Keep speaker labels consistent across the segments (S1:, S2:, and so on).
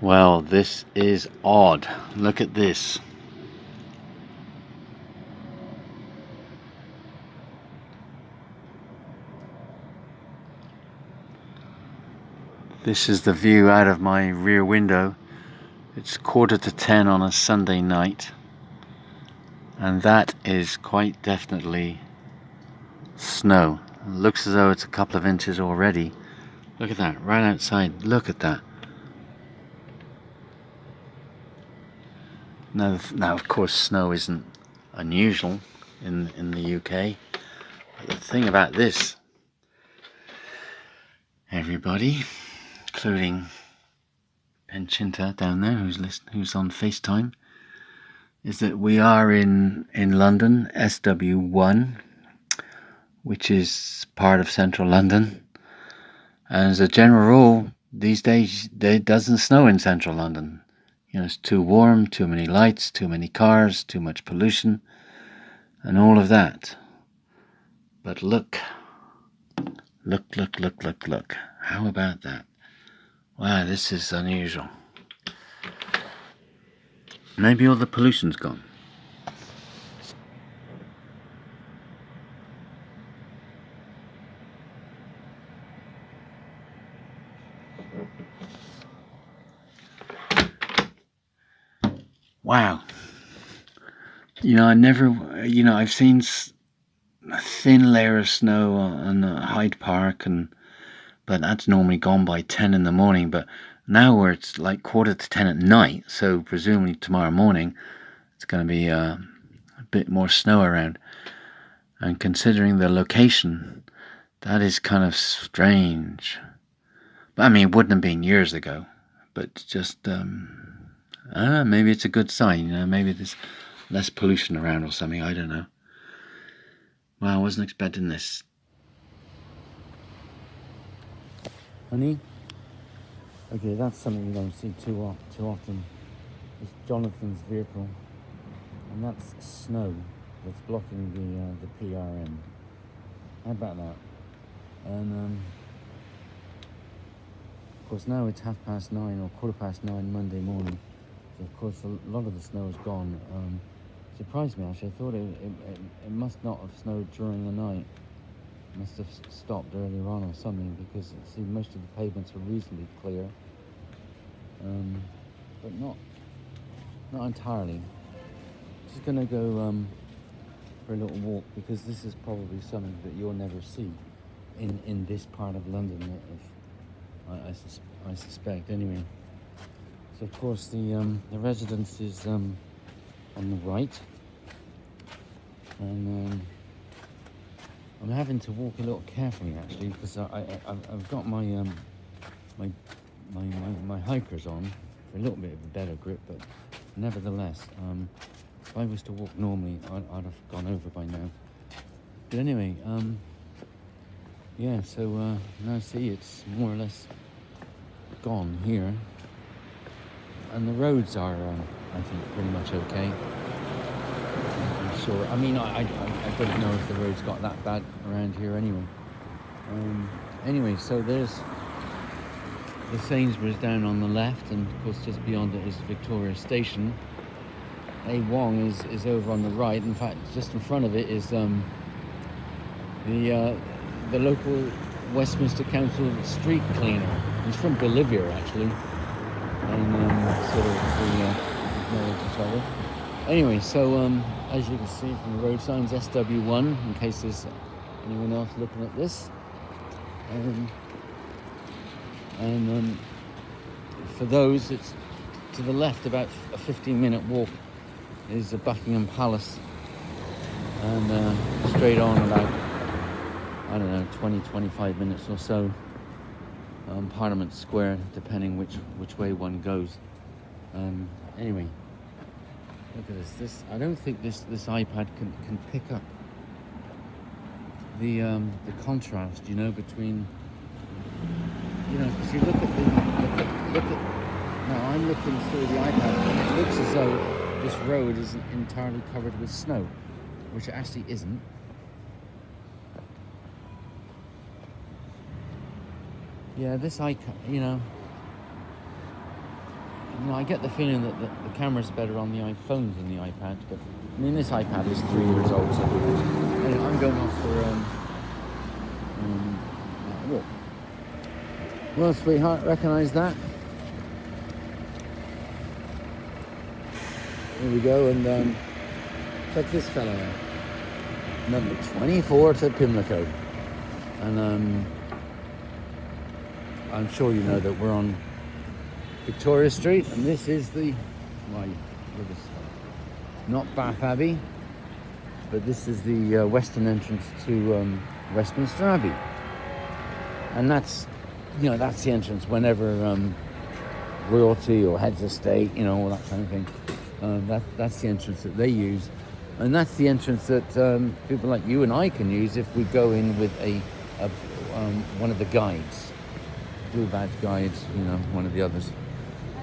S1: Well, this is odd. Look at this. This is the view out of my rear window. It's 9:45 on a Sunday night, and that is quite definitely snow. It looks as though it's a couple of inches already. Look at that, right outside. Look at that. Now, of course, snow isn't unusual in the UK. But the thing about this, everybody, including Pencinta down there, who's on FaceTime, is that we are in London, SW1, which is part of central London. And as a general rule, these days it doesn't snow in central London. You know, it's too warm, too many lights, too many cars, too much pollution, and all of that. But look. How about that? Wow, this is unusual. Maybe all the pollution's gone. Wow. I've seen a thin layer of snow on Hyde Park, but that's normally gone by 10 in the morning. But now where it's like 9:45 at night, so presumably tomorrow morning, it's going to be a bit more snow around. And considering the location, that is kind of strange. But I mean, it wouldn't have been years ago, but just maybe it's a good sign. Maybe there's less pollution around or something. I don't know. Well, I wasn't expecting this. Honey? Okay, that's something you don't see too often. It's Jonathan's vehicle, and that's snow that's blocking the PRM. How about that? And of course now it's 9:30 or 9:15 Monday morning. So of course a lot of the snow is gone. Surprised me actually. I thought it must not have snowed during the night. It must have stopped earlier on or something, because see, most of the pavements are reasonably clear, but not entirely. Just gonna go for a little walk, because this is probably something that you'll never see in this part of London, I suspect anyway. So of course the residence is on the right, and I'm having to walk a little carefully actually, because I've got my my hikers on for a little bit of a better grip, but nevertheless, if I was to walk normally, I'd have gone over by now. But anyway, yeah. So now see, it's more or less gone here, and the roads are, I think, pretty much okay. I'm sure. I mean, I don't know if the roads got that bad around here anyway. Anyway, so there's the Sainsbury's down on the left, and of course just beyond it is Victoria Station. A Wong is over on the right. In fact, just in front of it is the local Westminster Council street cleaner. He's from Bolivia actually, and sort of we acknowledge each other. Anyway, so as you can see from the road signs, SW1, in case there's anyone else looking at this. And for those, it's to the left, about a 15-minute walk, is the Buckingham Palace, and straight on about, I don't know, 20-25 minutes or so, Parliament Square, depending which way one goes. Anyway, look at this. I don't think this iPad can pick up the contrast, between, because you look at. Now I'm looking through the iPad, and it looks as though this road isn't entirely covered with snow, which it actually isn't. Yeah, this icon, I get the feeling that the camera's better on the iPhones than the iPad, but I mean this iPad is 3 years old, so anyway, I'm going off for a walk. Well, sweetheart, recognise that? Here we go, and check this fella out. Number 24 to Pimlico. And I'm sure you know that we're on Victoria Street, and this is the, not Bath Abbey, but this is the western entrance to Westminster Abbey. And that's, that's the entrance whenever royalty or heads of state, all that kind of thing. That's the entrance that they use. And that's the entrance that people like you and I can use if we go in with one of the guides, blue badge guides, one of the others.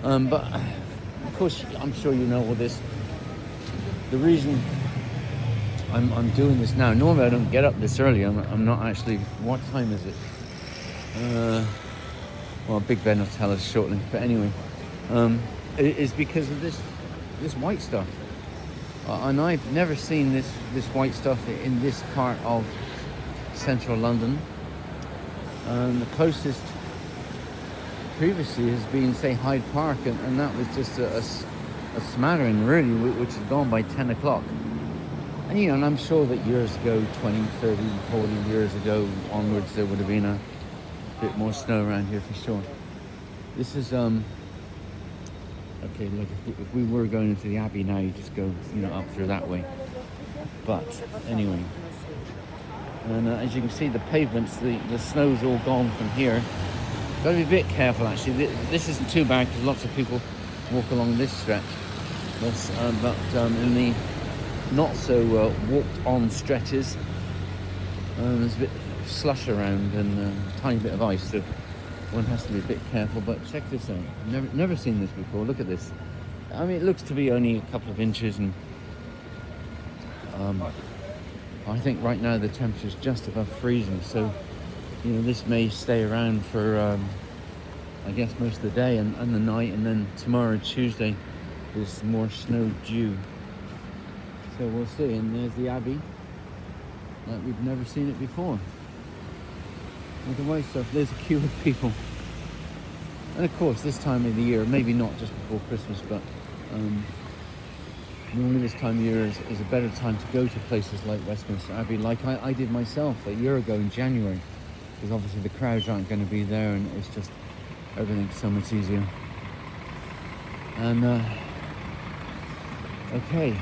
S1: But of course, I'm sure you know all this. The reason I'm doing this now, normally I don't get up this early. I'm not actually. What time is it? Well, Big Ben will tell us shortly. But anyway, it is because of this white stuff. And I've never seen this white stuff in this part of central London. The closest previously has been, say, Hyde Park, and that was just a smattering, really, which had gone by 10 o'clock. And, and I'm sure that years ago, 20, 30, 40 years ago onwards, there would have been a bit more snow around here for sure. This is, okay, look, if we were going into the Abbey now, you just go, up through that way. But, anyway. And as you can see, the pavements, the snow's all gone from here. Got to be a bit careful, actually. This isn't too bad, because lots of people walk along this stretch. But in the not-so walked-on stretches, there's a bit of slush around and a tiny bit of ice, so one has to be a bit careful. But check this out. Never seen this before. Look at this. I mean, it looks to be only a couple of inches, and I think right now the temperature's just above freezing, so this may stay around for I guess most of the day and the night, and then tomorrow, Tuesday, there's more snow due. So we'll see. And there's the Abbey, like we've never seen it before. With the white stuff, there's a queue of people. And of course, this time of the year, maybe not just before Christmas, but normally this time of year is a better time to go to places like Westminster Abbey, like I did myself a year ago in January, because obviously the crowds aren't going to be there, and it's just everything's so much easier. And okay,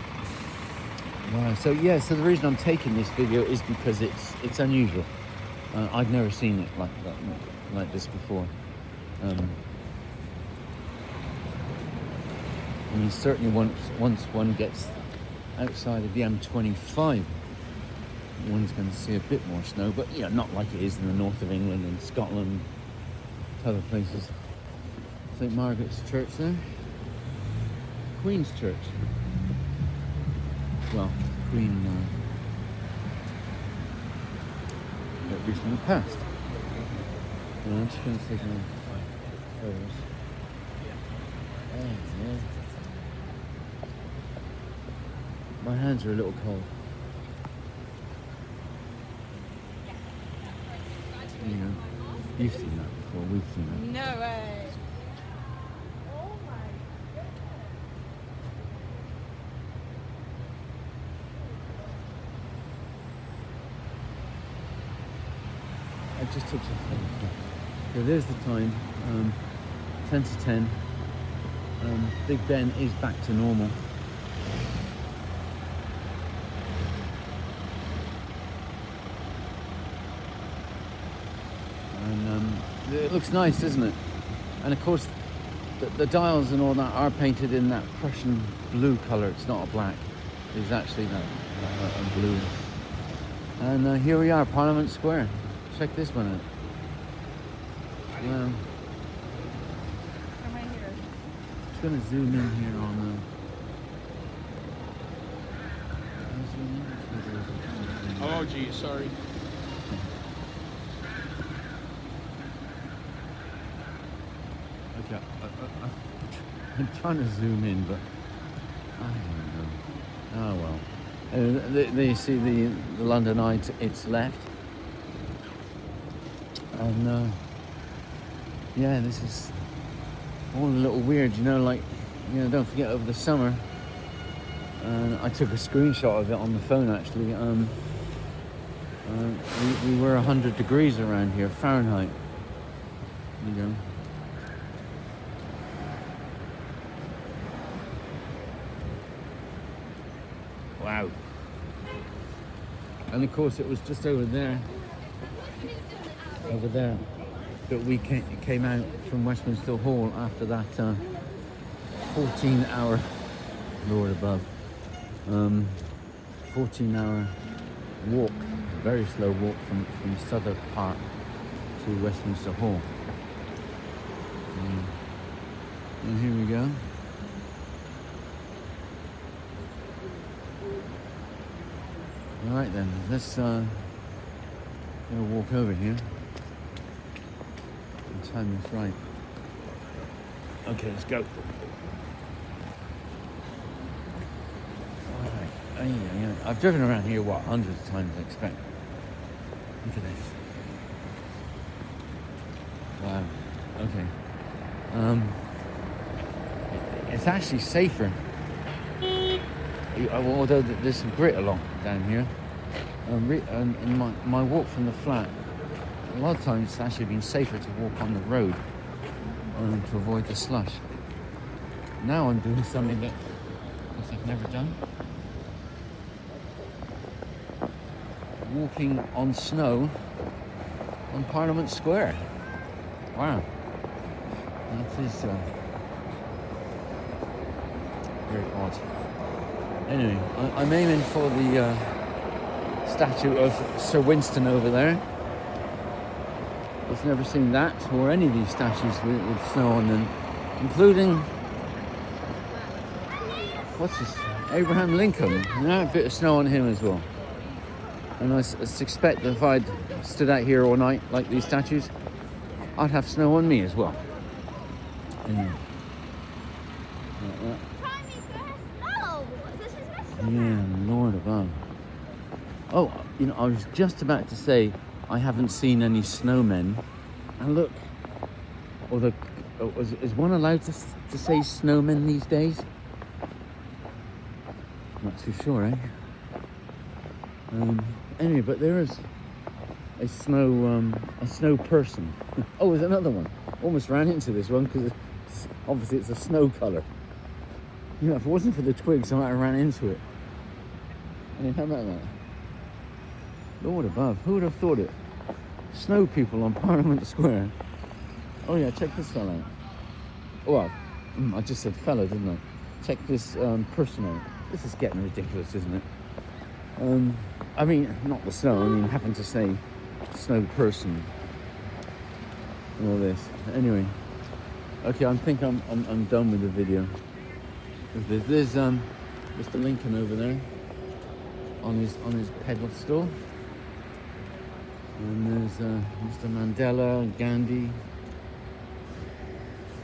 S1: wow. So the reason I'm taking this video is because it's unusual. I've never seen it like this before. I mean, certainly once one gets outside of the M25, one's going to see a bit more snow, but not like it is in the north of England and Scotland, other places. St. Margaret's Church there, Queen's Church. Well, Queen that recently passed. And I'm just going to take my photos. Yeah. My hands are a little cold. You've seen that before, we've seen that.
S2: No way.
S1: I just took some photos. So there's the time, 10 to 10. Big Ben is back to normal. And it looks nice, doesn't it? And of course, the dials and all that are painted in that Prussian blue colour. It's not a black. It's actually a blue. And here we are, Parliament Square. Check this one out. Wow.
S2: Am I here?
S1: Just going to zoom in here on
S3: Oh, geez, sorry.
S1: Okay, I'm trying to zoom in, but I don't know. Oh well. There you see the London Eye to its left. And yeah, this is all a little weird, you know, like, you know, don't forget over the summer, and I took a screenshot of it on the phone actually, we were 100 degrees around here, Fahrenheit, you know. Wow. And of course it was just over there that we came out from Westminster Hall after that 14-hour, Lord above, 14-hour walk, very slow walk from Southwark Park to Westminster Hall. And here we go. All right then, let's gonna walk over here. The time is right. Okay, let's go. All right. Yeah. I've driven around here hundreds of times, I expect. Look at this. Wow. Okay. It's actually safer. Although there's some grit along down here, and my walk from the flat, a lot of times it's actually been safer to walk on the road to avoid the slush. Now I'm doing something that I've never done. Walking on snow on Parliament Square. Wow, that is very odd. Anyway, I'm aiming for the statue of Sir Winston over there. I've never seen that, or any of these statues with snow on them, including, what's this, Abraham Lincoln. A bit of snow on him as well. And I suspect that if I'd stood out here all night like these statues, I'd have snow on me as well. Anyway. Like that. Yeah, Lord above. Oh, you know, I was just about to say I haven't seen any snowmen. And look, is one allowed to say snowmen these days? Not too sure, eh? Anyway, but there is a snow person. Oh, there's another one. Almost ran into this one because obviously it's a snow colour. You know, if it wasn't for the twigs, I might have ran into it. I mean, how about that? Lord above, who would have thought it? Snow people on Parliament Square. Oh yeah, check this fella out. Well, I just said fella, didn't I? Check this person out. This is getting ridiculous, isn't it? I mean, not the snow, I mean, having to say snow person and all this. Anyway, okay, I think I'm done with the video. There's Mr. Lincoln over there on his pedestal, and there's Mr. Mandela, Gandhi,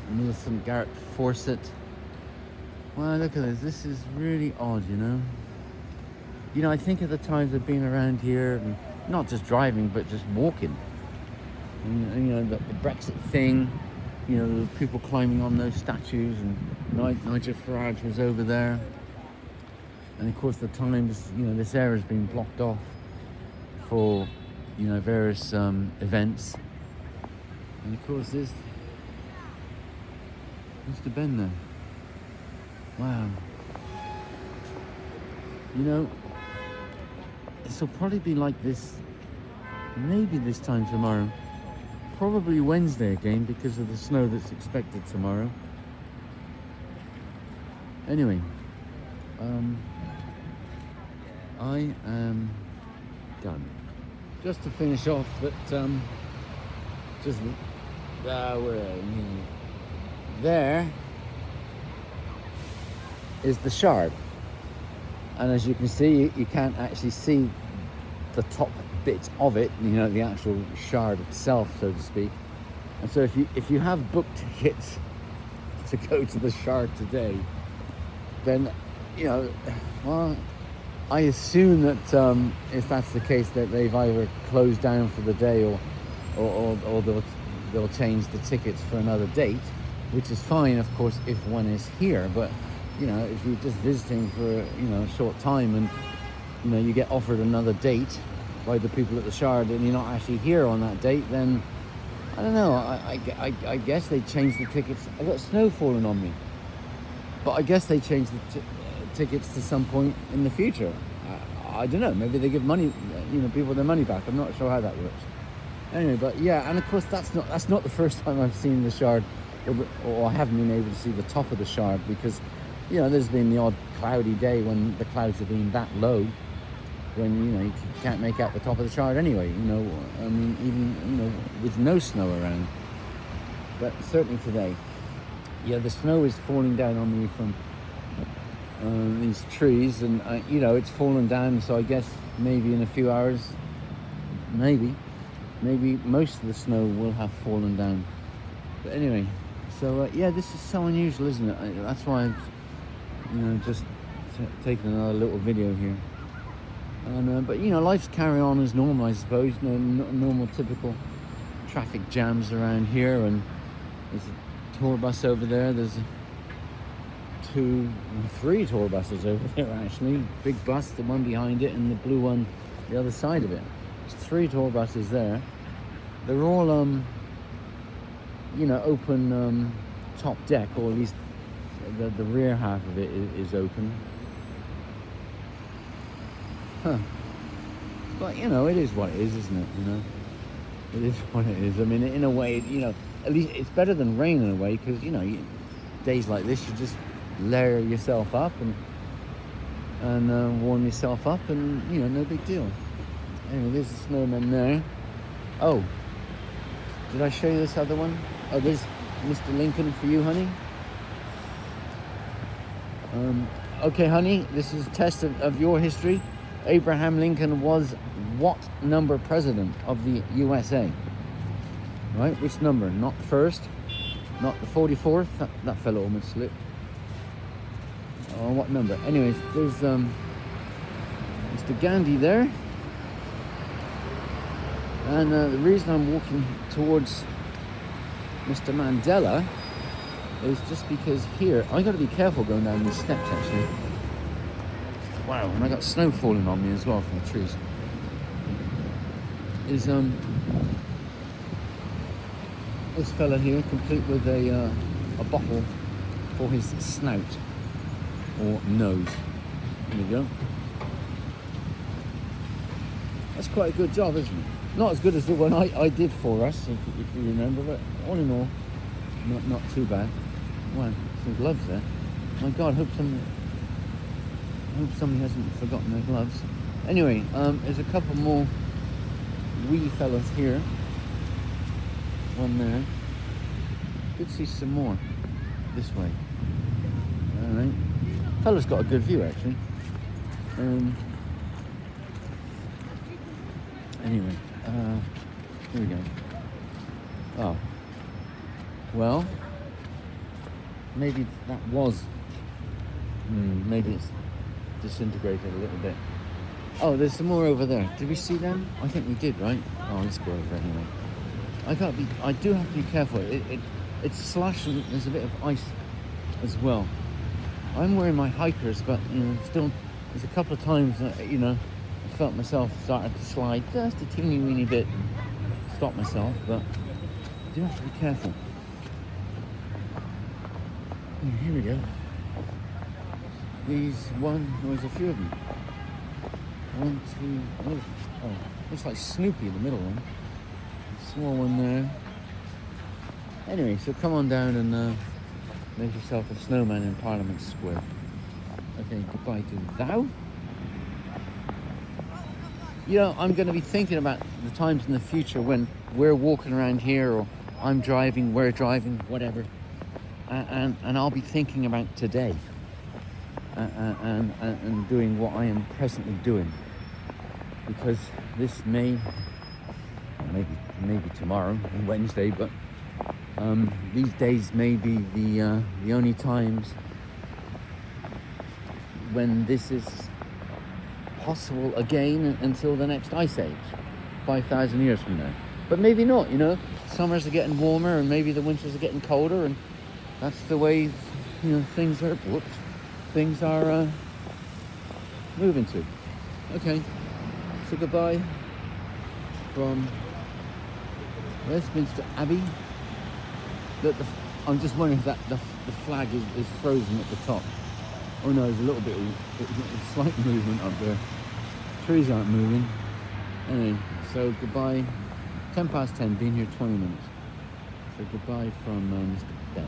S1: Millicent Garrett Fawcett. Wow, look at this. This is really odd, you know. You know, I think of the times I've been around here, and not just driving, but just walking. And you know, the Brexit thing, you know, the people climbing on those statues, and Nigel Farage was over there. And of course, the times, you know, this area's been blocked off for, you know, various events. And of course, there's Mr. Ben there. Wow. You know, this will probably be like this, maybe this time tomorrow. Probably Wednesday again because of the snow that's expected tomorrow. Anyway, I am done. Just to finish off, that there is the shard, and as you can see, you can't actually see the top bit of it, you know, the actual shard itself, so to speak.
S4: And so if you have booked tickets to go to the Shard today, then, you know, well, I assume that if that's the case, that they've either closed down for the day or they'll change the tickets for another date, which is fine, of course, if one is here. But, you know, if you're just visiting for, you know, a short time and, you know, you get offered another date by the people at the Shard and you're not actually here on that date, then I don't know. I guess they changed the tickets. I got snow falling on me, but I guess they changed the tickets to some point in the future. I don't know. Maybe they give money, you know, people their money back. I'm not sure how that works. Anyway, but yeah, and of course that's not the first time I've seen the Shard, or I haven't been able to see the top of the Shard, because, you know, there's been the odd cloudy day when the clouds have been that low, when, you know, you can't make out the top of the Shard anyway, you know, I mean, even, you know, with no snow around. But certainly today, yeah, the snow is falling down on me from these trees, and you know, it's fallen down, so I guess maybe in a few hours, maybe most of the snow will have fallen down. But anyway, so yeah, this is so unusual, isn't it? That's why I'm, you know, just taking another little video here. And but, you know, life's carry on as normal, I suppose. You know, normal typical traffic jams around here, and there's a tour bus over there. There's 3 tour buses over there, actually. Big bus, the one behind it, and the blue one the other side of it. There's 3 tour buses there. They're all you know, open top deck, or at least the rear half of it is open. Huh. But, you know, it is what it is, isn't it? You know, it is what it is. I mean, in a way, you know, at least it's better than rain in a way, because, you know, days like this, you just layer yourself up and warm yourself up, and, you know, no big deal. Anyway, there's the snowman there. Oh, did I show you this other one? Oh, there's Mr. Lincoln for you, honey. Okay, honey, this is a test of your history. Abraham Lincoln was what number president of the USA? Right, which number? Not the first, not the 44th. That fellow almost slipped. Oh, what number? Anyways, there's Mr. Gandhi there. And the reason I'm walking towards Mr. Mandela is just because here, I got to be careful going down these steps, actually. Wow, and I got snow falling on me as well from the trees. Is this fella here, complete with a bottle for his snout or nose. There we go. That's quite a good job, isn't it? Not as good as the one I did for us, if you remember, but all in all, not too bad. Wow, some gloves there. My God, hope somebody hasn't forgotten their gloves. Anyway, there's a couple more wee fellas here. One there. Could see some more this way. All right. Fella's got a good view, actually. Anyway, here we go. Oh, well, maybe that was. Maybe it's disintegrated a little bit. Oh, there's some more over there. Did we see them? I think we did, right? Oh, let's go over anyway. I do have to be careful. It's slush and there's a bit of ice as well. I'm wearing my hikers, but, you know, still, there's a couple of times that, you know, I felt myself starting to slide just a teeny weeny bit and stop myself, but I do have to be careful. Here we go. There's a few of them. 1, 2, oh, looks like Snoopy in the middle one. Small one there. Anyway, so come on down and make yourself a snowman in Parliament Square. Okay, goodbye to thou. You know, I'm going to be thinking about the times in the future when we're walking around here, or I'm driving, we're driving, whatever, and I'll be thinking about today. And doing what I am presently doing, because this maybe tomorrow, Wednesday, but These days may be the only times when this is possible again until the next ice age, 5,000 years from now. But maybe not, you know. Summers are getting warmer and maybe the winters are getting colder, and that's the way, you know, things are moving to. Okay, so goodbye from Westminster Abbey. I'm just wondering if the flag is frozen at the top. Oh no, there's a little bit of slight movement up there. Trees aren't moving. Anyway, so goodbye. 10 past 10, been here 20 minutes. So goodbye from Mr. Ben.